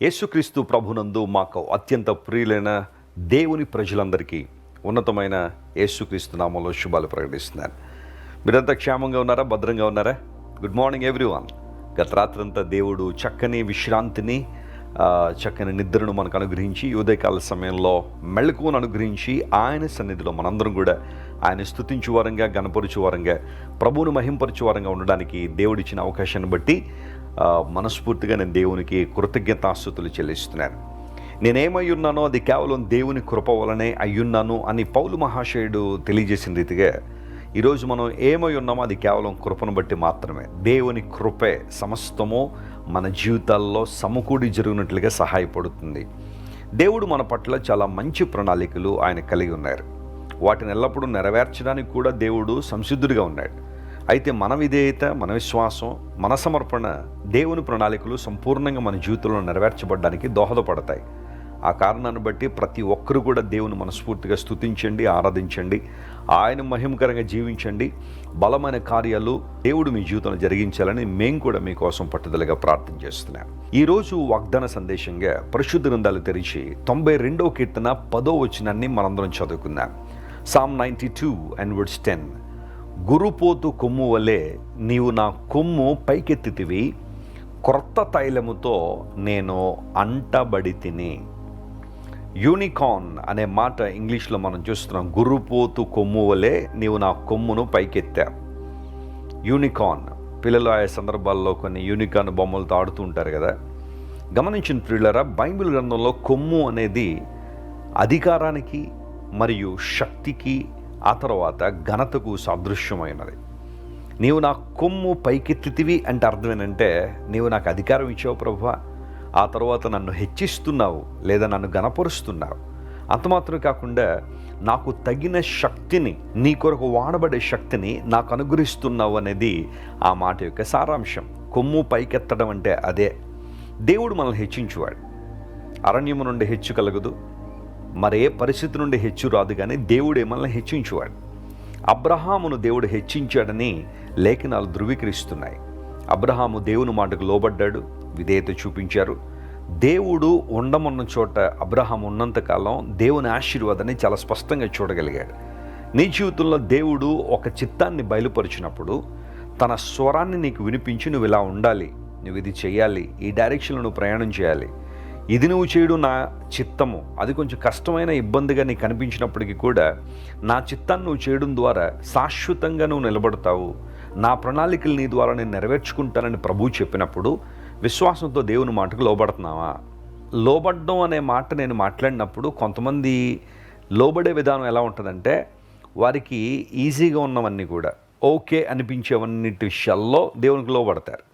యేసుక్రీస్తు ప్రభునందు మాకు అత్యంత ప్రియులైన దేవుని ప్రజలందరికీ ఉన్నతమైన యేసుక్రీస్తు నామంలో శుభాలు ప్రకటిస్తున్నాను. మీరంతా క్షేమంగా ఉన్నారా? భద్రంగా ఉన్నారా? Good morning everyone. గత రాత్రంతా దేవుడు చక్కని విశ్రాంతిని, చక్కని నిద్రను మనకు అనుగ్రహించి, ఉదయకాల సమయంలో మెళకువను అనుగ్రహించి, ఆయన సన్నిధిలో మనందరం కూడా ఆయన స్తుతించు వారంగా, గణపరుచు వారంగా, ప్రభువును మహింపరచు వారంగా ఉండడానికి దేవుడిచ్చిన అవకాశాన్ని బట్టి మనస్ఫూర్తిగా నేను దేవునికి కృతజ్ఞతాస్తుతులు చెల్లిస్తున్నాను. నేనేమై ఉన్నానో అది కేవలం దేవుని కృప వలనే అయ్యున్నాను అని పౌలు మహాశయుడు తెలియజేసిన రీతిగా ఈరోజు మనం ఏమై ఉన్నామో అది కేవలం కృపను బట్టి మాత్రమే. దేవుని కృపే సమస్తము మన జీవితాల్లో సమకూడి జరిగినట్లుగా సహాయపడుతుంది. దేవుడు మన పట్ల చాలా మంచి ప్రణాళికలు ఆయన కలిగి ఉన్నారు. వాటిని ఎల్లప్పుడూ నెరవేర్చడానికి కూడా దేవుడు సంసిద్ధుడిగా ఉన్నాడు. అయితే మన విధేయత, మన విశ్వాసం, మన సమర్పణ దేవుని ప్రణాళికలు సంపూర్ణంగా మన జీవితంలో నెరవేర్చబడడానికి దోహదపడతాయి. ఆ కారణాన్ని బట్టి ప్రతి ఒక్కరు కూడా దేవుని మనస్ఫూర్తిగా స్తుతించండి, ఆరాధించండి, ఆయన మహిమకరంగా జీవించండి. బలమైన కార్యాలు దేవుడు మీ జీవితంలో జరిగించాలని మేము కూడా మీకోసం పట్టుదలగా ప్రార్థన చేస్తున్నాం. ఈరోజు వాగ్దాన సందేశంగా పరిశుద్ధ గ్రంథాలు తెరిచి 92వ కీర్తన 10వ వచనాన్ని మనందరం చదువుకుందాం. Psalm 92 and verse 10. గురుపోతు కొమ్ము వలె నీవు నా కొమ్ము పైకెత్తితివి, క్రొత్త తైలముతో నేను అంటబడి తిని. యూనికార్న్ అనే మాట ఇంగ్లీష్లో మనం చూస్తున్నాం. గురుపోతు కొమ్ము వలె నీవు నా కొమ్మును పైకెత్తా. యూనికార్న్, పిల్లలు ఆయా సందర్భాల్లో కొన్ని యూనికార్న్ బొమ్మలతో ఆడుతూ ఉంటారు కదా. గమనించిన ప్రియులారా, బైబిల్ గ్రంథంలో కొమ్ము అనేది అధికారానికి మరియు శక్తికి, ఆ తర్వాత ఘనతకు సాదృశ్యమైనది. నీవు నా కొమ్ము పైకెత్తితివి అంటే అర్థం ఏంటంటే, నీవు నాకు అధికారం ఇచ్చావు ప్రభువా, ఆ తర్వాత నన్ను హెచ్చిస్తున్నావు లేదా నన్ను ఘనపరుస్తున్నావు. అంత మాత్రమే కాకుండా నాకు తగిన శక్తిని, నీ కొరకు వాడబడే శక్తిని నాకు అనుగ్రహిస్తున్నావు అనేది ఆ మాట యొక్క సారాంశం. కొమ్ము పైకెత్తడం అంటే అదే. దేవుడు మనల్ని హెచ్చించువాడు. అరణ్యము నుండి హెచ్చు కలగదు, మరే పరిస్థితి నుండి హెచ్చు రాదు, కానీ దేవుడే మనల్ని హెచ్చించువాడు. అబ్రహామును దేవుడు హెచ్చించాడని లేఖనాలు ధృవీకరిస్తున్నాయి. అబ్రహాము దేవుని మాటకు లోబడ్డాడు, విధేయత చూపించారు. దేవుడు ఉండమన్న చోట అబ్రహాము ఉన్నంతకాలం దేవుని ఆశీర్వాదాన్ని చాలా స్పష్టంగా చూడగలిగాడు. నీ జీవితంలో దేవుడు ఒక చిత్తాన్ని బయలుపరిచినప్పుడు తన స్వరాన్ని నీకు వినిపించి, నువ్వు ఇలా ఉండాలి, నువ్వు ఇది చేయాలి, ఈ డైరెక్షన్లో నువ్వు ప్రయాణం చేయాలి, ఇది నువ్వు చేయడం నా చిత్తము. అది కొంచెం కష్టమైన, ఇబ్బందిగా నీకు కనిపించినప్పటికీ కూడా నా చిత్తాన్ని నువ్వు చేయడం ద్వారా శాశ్వతంగా నువ్వు నిలబడతావు, నా ప్రణాళికలు నీ ద్వారా నేను నెరవేర్చుకుంటానని ప్రభువు చెప్పినప్పుడు విశ్వాసంతో దేవుని మాటకు లోబడుతున్నావా? లోబడ్డం అనే మాట నేను మాట్లాడినప్పుడు కొంతమంది లోబడే విధానం ఎలా ఉంటుందంటే, వారికి ఈజీగా ఉన్నవన్నీ కూడా ఓకే అనిపించేవన్నిటి విషయాల్లో దేవునికి లోబడతారు.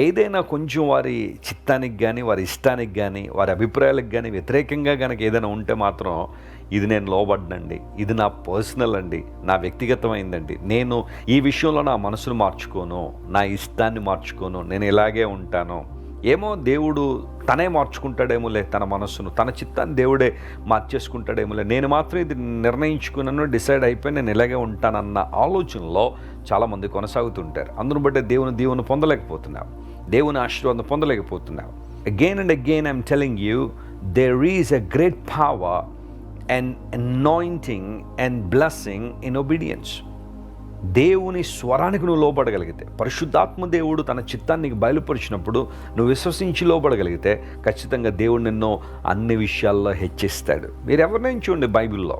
ఏదైనా కొంచెం వారి చిత్తానికి కానీ, వారి ఇష్టానికి కానీ, వారి అభిప్రాయాలకు కానీ వ్యతిరేకంగా కనుక ఏదైనా ఉంటే మాత్రం, ఇది నేను లోబడ్డండి, ఇది నా పర్సనల్ అండి, నా వ్యక్తిగతమైందండి, నేను ఈ విషయంలో నా మనసును మార్చుకోను, నా ఇష్టాన్ని మార్చుకోను, నేను ఇలాగే ఉంటాను. ఏమో దేవుడు తనే మార్చుకుంటాడేమోలే, తన మనస్సును, తన చిత్తాన్ని దేవుడే మార్చేసుకుంటాడేమోలే, నేను మాత్రం ఇది నిర్ణయించుకున్నాను, డిసైడ్ అయిపోయి నేను ఇలాగే ఉంటానన్న ఆలోచనలో చాలామంది కొనసాగుతుంటారు. అందును బట్టే దేవుని దీవెన పొందలేకపోతున్నావు, దేవుని ఆశీర్వాదం పొందలేకపోతున్నావు. Again and again I'm telling you, there is a great power and anointing and blessing in obedience. దేవుని స్వరానికి నువ్వు లోబడగలిగితే, పరిశుద్ధాత్మ దేవుడు తన చిత్తాన్ని బయలుపరిచినప్పుడు నువ్వు విశ్వసించి లోబడగలిగితే ఖచ్చితంగా దేవుడు నిన్ను అన్ని విషయాల్లో హెచ్చిస్తాడు. మీరు ఎవరినైనా చూడండి, బైబిల్లో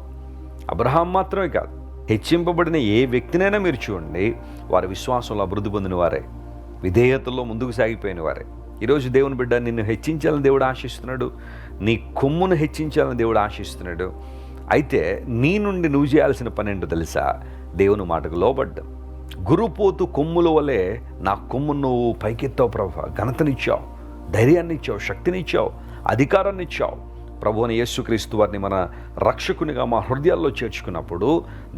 అబ్రహాం మాత్రమే కాదు, హెచ్చింపబడిన ఏ వ్యక్తినైనా మీరు చూడండి, వారి విశ్వాసంలో అభివృద్ధి పొందిన వారే, విధేయతలో ముందుకు సాగిపోయిన వారే. ఈరోజు దేవుని బిడ్డ, నిన్ను హెచ్చించాలని దేవుడు ఆశిస్తున్నాడు, నీ కొమ్మును హెచ్చించాలని దేవుడు ఆశిస్తున్నాడు. అయితే నీ నుండి నువ్వు చేయాల్సిన పని ఏంటో తెలుసా? దేవుని మాటకు లోబడ్డం. గురుపోతు కొమ్ముల వలె నా కొమ్మును నువ్వు పైకెత్తావు ప్రభువా, ఘనతనిచ్చావు, ధైర్యాన్ని ఇచ్చావు, శక్తినిచ్చావు, అధికారాన్ని ఇచ్చావు. ప్రభువుని యేసుక్రీస్తు వారిని మన రక్షకునిగా మా హృదయాల్లో చేర్చుకున్నప్పుడు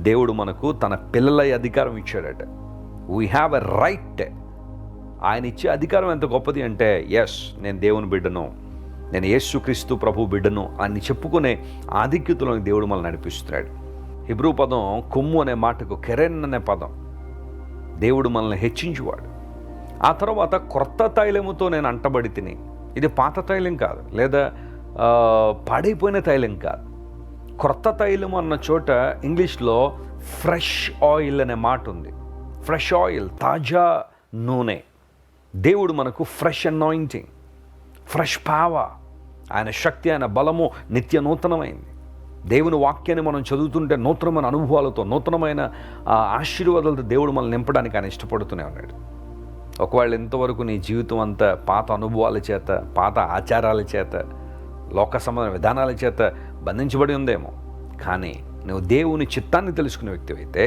దేవుడు మనకు తన పిల్లల అధికారం ఇచ్చాడట. We have a right. ఆయన ఇచ్చే అధికారం ఎంత గొప్పది అంటే, ఎస్, నేను దేవుని బిడ్డను, నేను యేసుక్రీస్తు ప్రభు బిడ్డను అని చెప్పుకునే ఆధిక్యతలోని దేవుడు మనల్ని నడిపిస్తున్నాడు. హిబ్రూ పదం కొమ్ము అనే మాటకు కెరెన్ అనే పదం. దేవుడు మనల్ని హెచ్చించువాడు. ఆ తర్వాత క్రొత్త తైలముతో నేను అంటబడి తిని. ఇది పాత తైలం కాదు, లేదా పాడైపోయిన తైలం కాదు. క్రొత్త తైలం అన్న చోట ఇంగ్లీష్లో ఫ్రెష్ ఆయిల్ అనే మాట ఉంది. ఫ్రెష్ ఆయిల్, తాజా నూనె. దేవుడు మనకు ఫ్రెష్ అనాయింటింగ్, ఫ్రెష్ పవర్, ఆయన శక్తి, ఆయన బలము నిత్య నూతనమైంది. దేవుని వాక్యాన్ని మనం చదువుతుంటే నూతనమైన అనుభవాలతో, నూతనమైన ఆశీర్వాదాలతో దేవుడు మనల్ని నింపడానికి ఆయన ఇష్టపడుతూనే ఉన్నాడు. ఒకవేళ ఇంతవరకు నీ జీవితం అంతా పాత అనుభవాల చేత, పాత ఆచారాల చేత, లోక సంబంధ విధానాల చేత బంధించబడి ఉందేమో, కానీ నువ్వు దేవుని చిత్తాన్ని తెలుసుకునే వ్యక్తివైతే,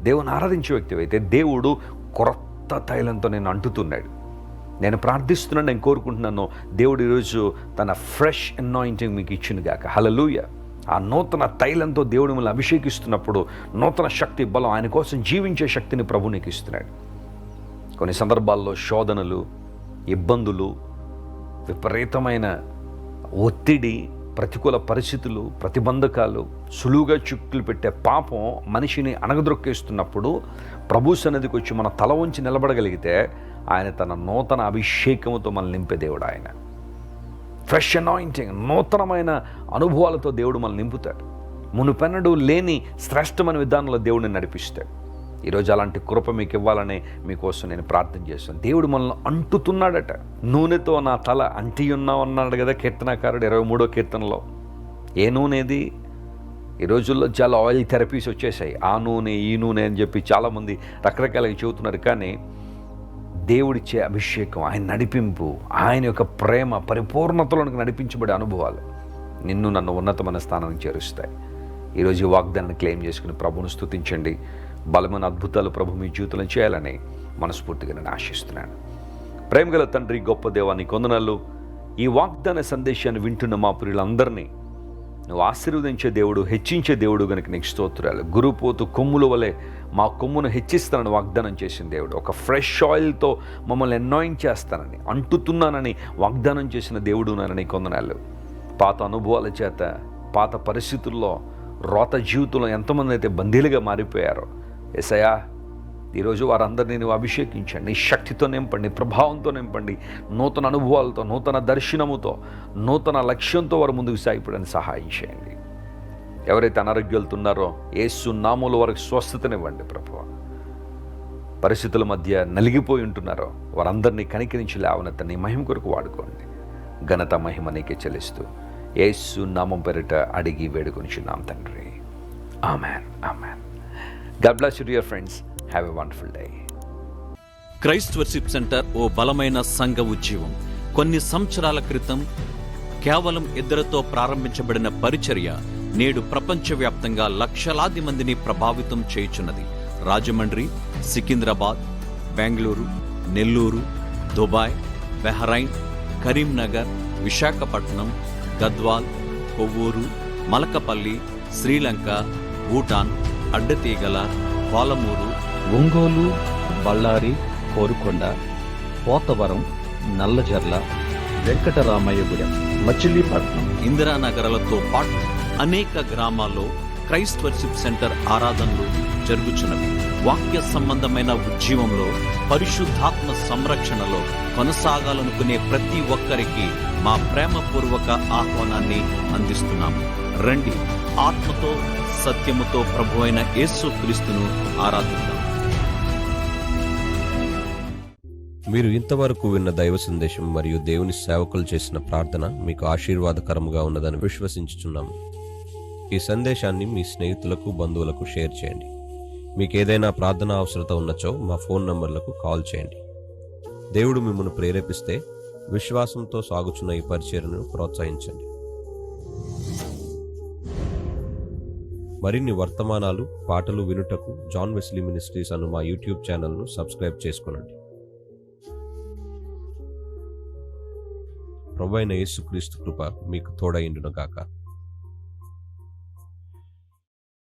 దేవుని ఆరాధించే వ్యక్తివైతే, దేవుడు క్రొత్త తైలంతో నేను అంటుతున్నాడు. నేను ప్రార్థిస్తున్నాను, నేను కోరుకుంటున్నాను, దేవుడు ఈరోజు తన ఫ్రెష్ అనాయింటింగ్ మీకు ఇచ్చింది గాక. హల్లెలూయా. ఆ నూతన తైలంతో దేవుడు మిమ్మల్ని అభిషేకిస్తున్నప్పుడు నూతన శక్తి, బలం, ఆయన కోసం జీవించే శక్తిని ప్రభు నీకు ఇస్తున్నాడు. కొన్ని సందర్భాల్లో శోధనలు, ఇబ్బందులు, విపరీతమైన ఒత్తిడి, ప్రతికూల పరిస్థితులు, ప్రతిబంధకాలు, సులువుగా చిక్కులు పెట్టే పాపం మనిషిని అణగద్రొక్కేస్తున్నప్పుడు ప్రభు సన్నిధికి వచ్చి మన తల వంచి నిలబడగలిగితే ఆయన తన నూతన అభిషేకముతో మనల్ని నింపే దేవుడు. ఆయన ఫ్రెష్ అనాయింటింగ్, నూతనమైన అనుభవాలతో దేవుడు మనల్ని నింపుతాడు. మునుపెన్నడూ లేని శ్రేష్టమైన విధానంలో దేవుడిని నడిపిస్తాడు. ఈరోజు అలాంటి కృప మీకు ఇవ్వాలని మీకోసం నేను ప్రార్థన చేస్తాను. దేవుడు మనల్ని అంటుతున్నాడట. నూనెతో నా తల అంటి ఉన్నావు అన్నాడు కదా కీర్తనకారుడు 23వ కీర్తనలో. ఏ నూనెది? ఈ రోజుల్లో చాలా ఆయిల్ థెరపీస్ వచ్చేసాయి. ఆ నూనె, ఈ నూనె అని చెప్పి చాలామంది రకరకాలుగా చెబుతున్నారు. కానీ దేవుడిచ్చే అభిషేకం, ఆయన నడిపింపు, ఆయన యొక్క ప్రేమ పరిపూర్ణతలోనికి నడిపించబడే అనుభవాలు నిన్ను నన్ను ఉన్నతమైన స్థానానికి చేరుస్తాయి. ఈరోజు ఈ వాగ్దానాన్ని క్లెయిమ్ చేసుకుని ప్రభువును స్తుతించండి. బలమైన అద్భుతాలు ప్రభు మీ జీవితంలో చేయాలని మనస్ఫూర్తిగా నేను ఆశిస్తున్నాను. ప్రేమగల తండ్రి, గొప్ప దేవా, నీ వందనాలు. ఈ వాగ్దాన సందేశాన్ని వింటున్న మా ప్రియులందరినీ నువ్వు ఆశీర్వదించే దేవుడు, హెచ్చించే దేవుడు కనుక నీకు స్తోత్రాలు. గురుపోతు కొమ్ముల వలె మా కొమ్మును హెచ్చిస్తానని వాగ్దానం చేసిన దేవుడు, ఒక ఫ్రెష్ ఆయిల్తో మమ్మల్ని అనాయింట్ చేస్తానని, అంటుతున్నానని వాగ్దానం చేసిన దేవుడు నాని కొందనాలు. పాత అనుభవాల చేత, పాత పరిస్థితుల్లో, రోత జీవితంలో ఎంతమంది అయితే బందీలుగా మారిపోయారో, యేసయ్యా ఈరోజు వారందరినీ నువ్వు అభిషేకించండి. నీ శక్తితో నింపండి, ప్రభావంతో నింపండి, నూతన అనుభవాలతో, నూతన దర్శనముతో, నూతన లక్ష్యంతో వారు ముందుకు సాగిపోవడానికి సహాయం చేయండి. ఎవరైతే అనారోగ్యాలతో ఉన్నారో యేసు నామములో వారికి స్వస్థతనివ్వండి ప్రభువా. పరిస్థితుల మధ్య నలిగిపోయి ఉంటున్నారో వారందరినీ కనికరించి లేవనెత్త నీ మహిమ కొరకు వాడుకోండి. ఘనత మహిమ నీకే చెల్లిస్తూ యేసు నామం పేరిట అడిగి వేడుకొనిచున్నాం తండ్రి. Amen, amen. God bless you dear friends. Have a wonderful day. Christ worship centre ఓ బలమైన సంఘ ఉజ్జీవం. కొన్ని సంవత్సరాల క్రితం కేవలం 2తో ప్రారంభించబడిన పరిచర్య నేడు ప్రపంచవ్యాప్తంగా లక్షలాది మందిని ప్రభావితం చేయుచున్నది. రాజమండ్రి, సికింద్రాబాద్, బెంగళూరు, నెల్లూరు, దుబాయ్, బెహ్రైన్, కరీంనగర్, విశాఖపట్నం, గద్వాల్, కొవ్వూరు, మలకపల్లి, శ్రీలంక, భూటాన్, అడ్డతీగల, పాలమూరు, ఒంగోలు, బళ్ళారి, కోరుకొండ, పోతవరం, నల్లజర్ల, వెంకటరామయ్యగూడెం, మచిలీపట్నం, ఇందిరానగర్లతో పాటు అనేక గ్రామాల్లో క్రైస్ట్ వర్షిప్ సెంటర్ ఆరాధనలు జరుగుచున్నవి. వాక్య సంబంధమైన ఉజ్జీవంలో, పరిశుద్ధాత్మ సంరక్షణలో కొనసాగాలనుకునే ప్రతి ఒక్కరికి మా ప్రేమపూర్వక ఆహ్వానాన్ని అందిస్తున్నాము. రండి, ఆత్మతో సత్యముతో ప్రభువైన యేసు క్రీస్తును ఆరాధిద్దాం. మీరు ఇంతవరకు విన్న దైవ సందేశం మరియు దేవుని సేవకులు చేసిన ప్రార్థన మీకు ఆశీర్వాదకరముగా ఉన్నదని విశ్వసించుచున్నాము. ఈ సందేశాన్ని మీ స్నేహితులకు, బంధువులకు షేర్ చేయండి. మీకు ఏదైనా ప్రార్థన అవసరత ఉన్నచో మా ఫోన్ నంబర్లకు కాల్ చేయండి. దేవుడు మిమ్మల్ని ప్రేరేపిస్తే విశ్వాసంతో సాగుచున్న ఈ పరిచర్యను ప్రోత్సహించండి. మరిన్ని వర్తమానాలు, పాటలు వినుటకు జాన్ వెస్లీ మినిస్ట్రీస్ అను మా యూట్యూబ్ ఛానల్ను సబ్స్క్రైబ్ చేసుకోనండి. ప్రభువైన యేసుక్రీస్తు కృప మీకు తోడైండును గాక.